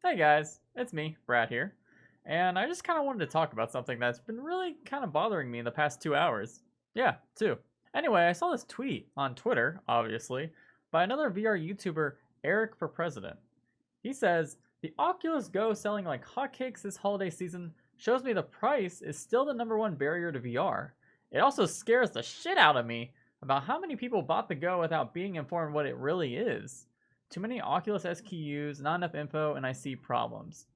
Hey guys, it's me, Brad here, and I just kind of wanted to talk about something that's been really kind of bothering me in the past 2 hours. Yeah, two. Anyway, I saw this tweet on Twitter, obviously, by another VR YouTuber, Eric for President. He says, the Oculus Go selling like hotcakes this holiday season shows me the price is still the #1 barrier to VR. It also scares the shit out of me about how many people bought the Go without being informed what it really is. Too many Oculus SKUs, not enough info, and I see problems.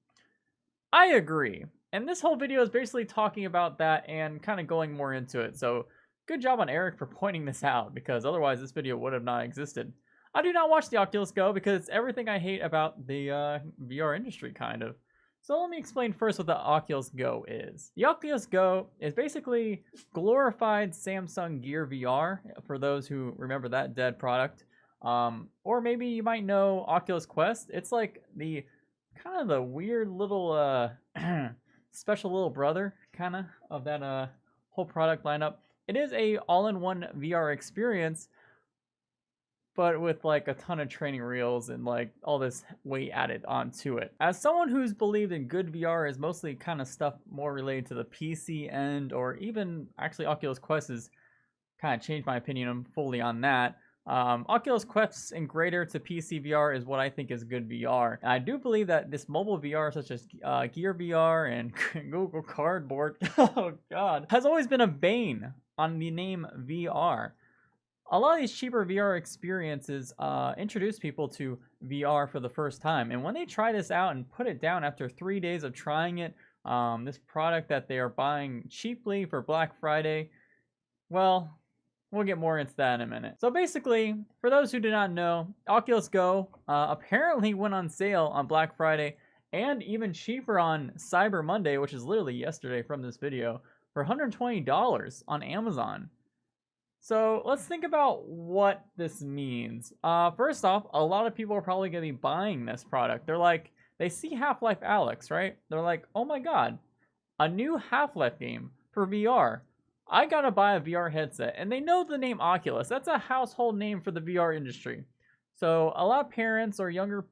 I agree. And this whole video is basically talking about that and kind of going more into it. So good job on Eric for pointing this out, because otherwise this video would have not existed. I do not watch the Oculus Go because it's everything I hate about the VR industry, kind of. So let me explain first what the Oculus Go is. The Oculus Go is basically glorified Samsung Gear VR, for those who remember that dead product. Or maybe you might know Oculus Quest. It's like the kind of the weird little special little brother kind of that whole product lineup. It is a all-in-one VR experience, but with like a ton of training reels and like all this weight added onto it. As someone who's believed in good VR is mostly kind of stuff more related to the PC end, or even actually Oculus Quest has kind of changed my opinion fully on that. Oculus Quest and greater to PC VR is what I think is good VR. And I do believe that this mobile VR, such as Gear VR and Google Cardboard, oh god, has always been a bane on the name VR. A lot of these cheaper VR experiences introduce people to VR for the first time. And when they try this out and put it down after 3 days of trying it, this product that they are buying cheaply for Black Friday, well, we'll get more into that in a minute. So basically, for those who do not know, Oculus Go apparently went on sale on Black Friday and even cheaper on Cyber Monday, which is literally yesterday from this video, for $120 on Amazon. So let's think about what this means. First off, a lot of people are probably going to be buying this product. They're like, they see Half-Life Alyx, right? They're like, oh my god, a new Half-Life game for VR. I gotta buy a VR headset. And they know the name Oculus. That's a household name for the VR industry. So a lot of parents or younger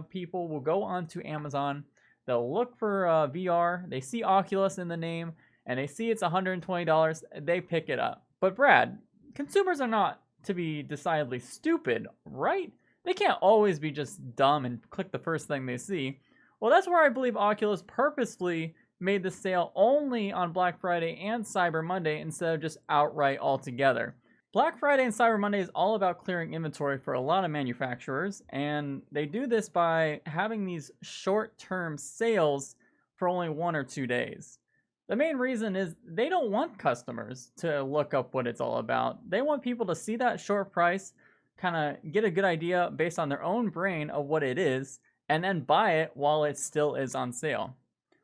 people will go onto Amazon. They'll look for VR. They see Oculus in the name, and they see it's $120. They pick it up. But Brad, consumers are not to be decidedly stupid, right? They can't always be just dumb and click the first thing they see. Well, that's where I believe Oculus purposefully made the sale only on Black Friday and Cyber Monday instead of just outright altogether. Black Friday and Cyber Monday is all about clearing inventory for a lot of manufacturers, and they do this by having these short-term sales for only 1 or 2 days. The main reason is they don't want customers to look up what it's all about. They want people to see that short price, kind of get a good idea based on their own brain of what it is, and then buy it while it still is on sale.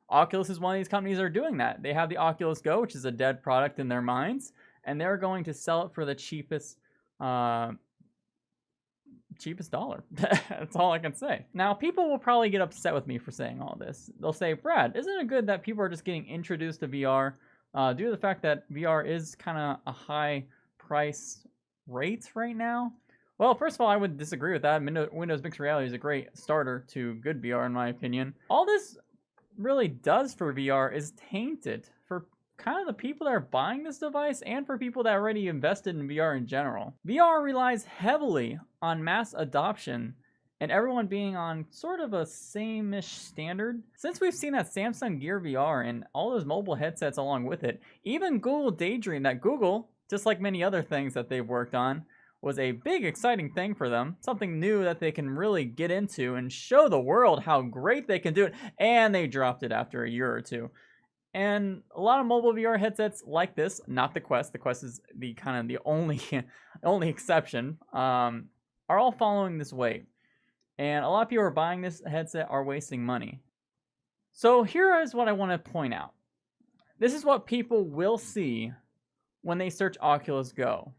Oculus is one of these companies that are doing that. They have the Oculus Go, which is a dead product in their minds, and they're going to sell it for the cheapest dollar. That's all I can say. Now, people will probably get upset with me for saying all this. They'll say, Brad, isn't it good that people are just getting introduced to VR due to the fact that VR is kind of a high price rate right now? Well, first of all, I would disagree with that. Windows Mixed Reality is a great starter to good VR, in my opinion. All this really does for VR is tainted for kind of the people that are buying this device and for people that already invested in VR in general. VR relies heavily on mass adoption and everyone being on sort of a same-ish standard. Since we've seen that Samsung Gear VR and all those mobile headsets along with it, even Google Daydream, that Google, just like many other things that they've worked on, was a big exciting thing for them, something new that they can really get into and show the world how great they can do it, and they dropped it after a year or two. And a lot of mobile VR headsets like this, not the Quest is the kind of the only exception, are all following this way. And a lot of people who are buying this headset are wasting money. So here is what I want to point out. This is what people will see when they search Oculus Go.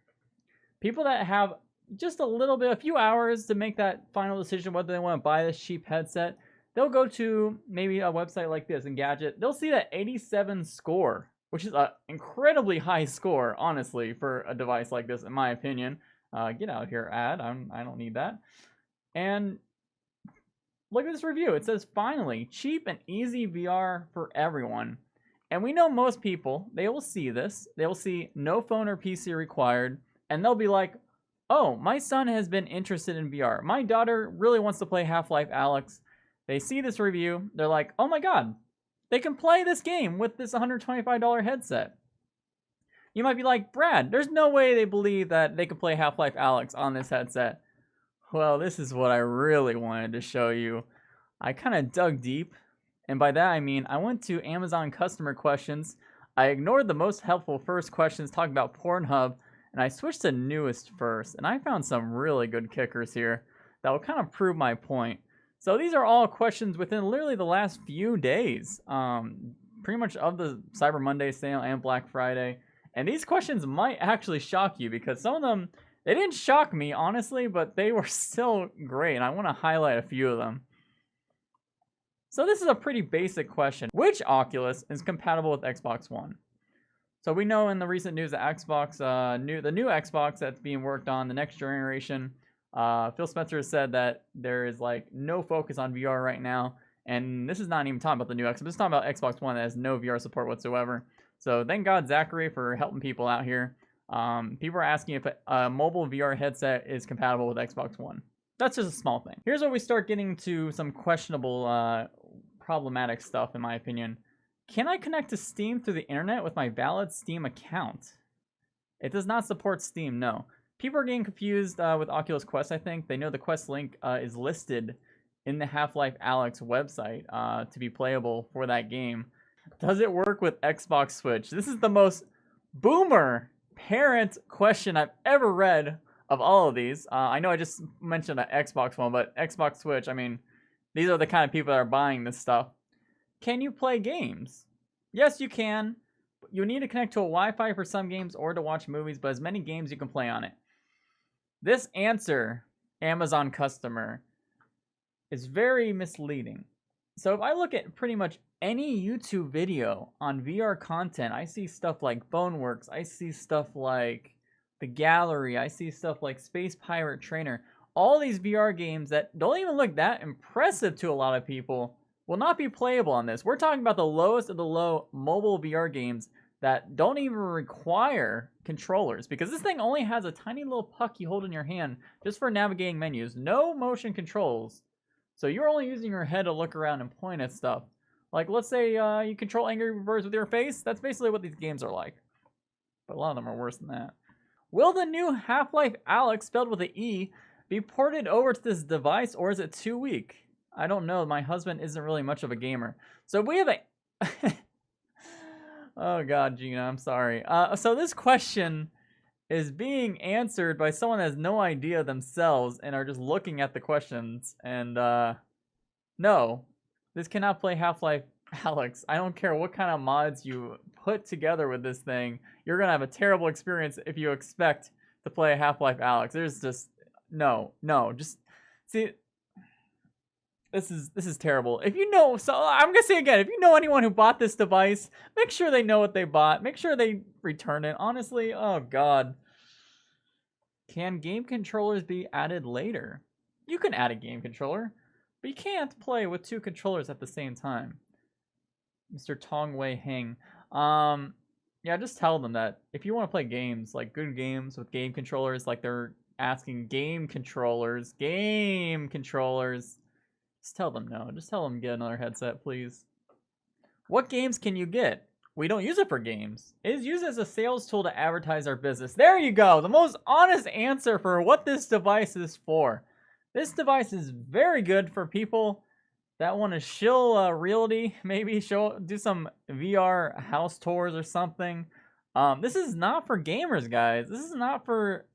People that have just a few hours to make that final decision whether they want to buy this cheap headset, they'll go to maybe a website like this, Engadget. They'll see that 87 score, which is an incredibly high score, honestly, for a device like this, in my opinion. Get out of here, ad. I don't need that. And Look at this review. It says, finally, cheap and easy VR for everyone. And we know most people, they will see this. They will see no phone or PC required. And they'll be like, oh, my son has been interested in VR. My daughter really wants to play Half-Life Alyx. They see this review. They're like, oh my god, they can play this game with this $125 headset. You might be like, Brad, there's no way they believe that they could play Half-Life Alyx on this headset. Well, this is what I really wanted to show you. I kind of dug deep, and by that I mean I went to Amazon customer questions. I ignored the most helpful first questions talking about Pornhub, and I switched to newest first, and I found some really good kickers here that will kind of prove my point. So these are all questions within literally the last few days, pretty much of the Cyber Monday sale and Black Friday. And these questions might actually shock you because some of them, they didn't shock me, honestly, but they were still great, and I want to highlight a few of them. So this is a pretty basic question. Which Oculus is compatible with Xbox One? So we know in the recent news that Xbox, the new Xbox that's being worked on, the next generation, Phil Spencer has said that there is like no focus on VR right now, and this is not even talking about the new Xbox. This is talking about Xbox One that has no VR support whatsoever. So thank God, Zachary, for helping people out here. People are asking if a mobile VR headset is compatible with Xbox One. That's just a small thing. Here's where we start getting to some questionable, problematic stuff, in my opinion. Can I connect to Steam through the internet with my valid Steam account? It does not support Steam, no. People are getting confused with Oculus Quest, I think. They know the Quest link is listed in the Half-Life Alyx website to be playable for that game. Does it work with Xbox Switch? This is the most boomer parent question I've ever read of all of these. I know I just mentioned an Xbox one, but Xbox Switch, I mean, these are the kind of people that are buying this stuff. Can you play games? Yes, you can. You need to connect to a Wi-Fi for some games or to watch movies, but as many games you can play on it. This answer, Amazon customer, is very misleading. So if I look at pretty much any YouTube video on VR content, I see stuff like Boneworks, I see stuff like The Gallery, I see stuff like Space Pirate Trainer. All these VR games that don't even look that impressive to a lot of people will not be playable on this. We're talking about the lowest of the low mobile VR games that don't even require controllers, because this thing only has a tiny little puck you hold in your hand just for navigating menus. No motion controls. So you're only using your head to look around and point at stuff. Like, let's say you control Angry Birds with your face. That's basically what these games are like. But a lot of them are worse than that. Will the new Half-Life Alyx, spelled with an E, be ported over to this device, or is it too weak? I don't know. My husband isn't really much of a gamer. So we have a... Oh, God, Gina, I'm sorry. So this question is being answered by someone that has no idea themselves and are just looking at the questions. And, no, this cannot play Half-Life Alyx. I don't care what kind of mods you put together with this thing. You're going to have a terrible experience if you expect to play Half-Life Alyx. There's just, no, just, see... This is terrible. If you know, so I'm gonna say again, if you know anyone who bought this device, make sure they know what they bought. Make sure they return it. Honestly, oh God. Can game controllers be added later? You can add a game controller, but you can't play with two controllers at the same time. Mr. Tong Wei Heng. Yeah, just tell them that if you want to play games, like good games with game controllers, like they're asking game controllers. Just tell them no. Just tell them get another headset, please. What games can you get? We don't use it for games. It is used as a sales tool to advertise our business. There you go. The most honest answer for what this device is for. This device is very good for people that want to shill realty, maybe do some VR house tours or something. This is not for gamers, guys. This is not for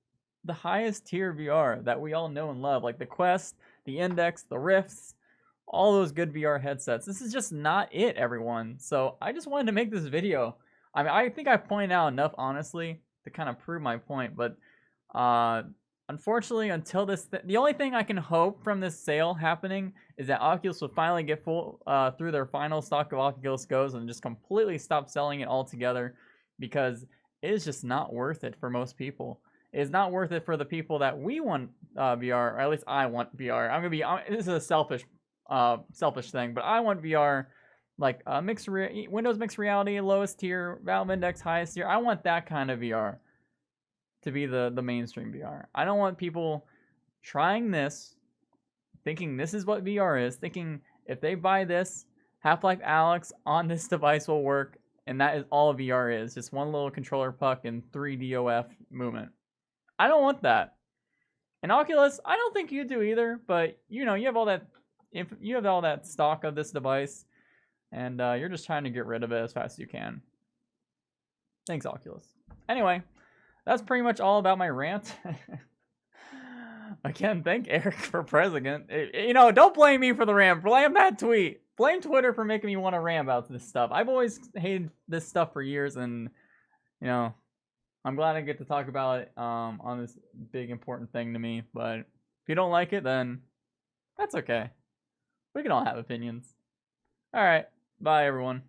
the highest tier VR that we all know and love, like the Quest, the Index, the Rifts. All those good VR headsets. This is just not it, everyone. So I just wanted to make this video. I mean, I think I pointed out enough, honestly, to kind of prove my point. But unfortunately, until this, the only thing I can hope from this sale happening is that Oculus will finally get full through their final stock of Oculus Go's and just completely stop selling it altogether, because it is just not worth it for most people. It is not worth it for the people that we want VR, or at least I want VR. This is a selfish selfish thing, but I want VR like Windows mixed reality, lowest tier, Valve Index, highest tier. I want that kind of VR to be the mainstream VR. I don't want people trying this, thinking this is what VR is, thinking if they buy this, Half-Life Alyx on this device will work, and that is all VR is, just one little controller puck and 3 DOF movement. I don't want that. And Oculus, I don't think you do either, but you know, you have all that stock of this device, and you're just trying to get rid of it as fast as you can. Thanks, Oculus. Anyway, that's pretty much all about my rant. Again, thank Eric for president. You know, don't blame me for the rant. Blame that tweet. Blame Twitter for making me want to rant about this stuff. I've always hated this stuff for years, and you know, I'm glad I get to talk about it on this big important thing to me. But if you don't like it, then that's okay. We can all have opinions. All right, bye everyone.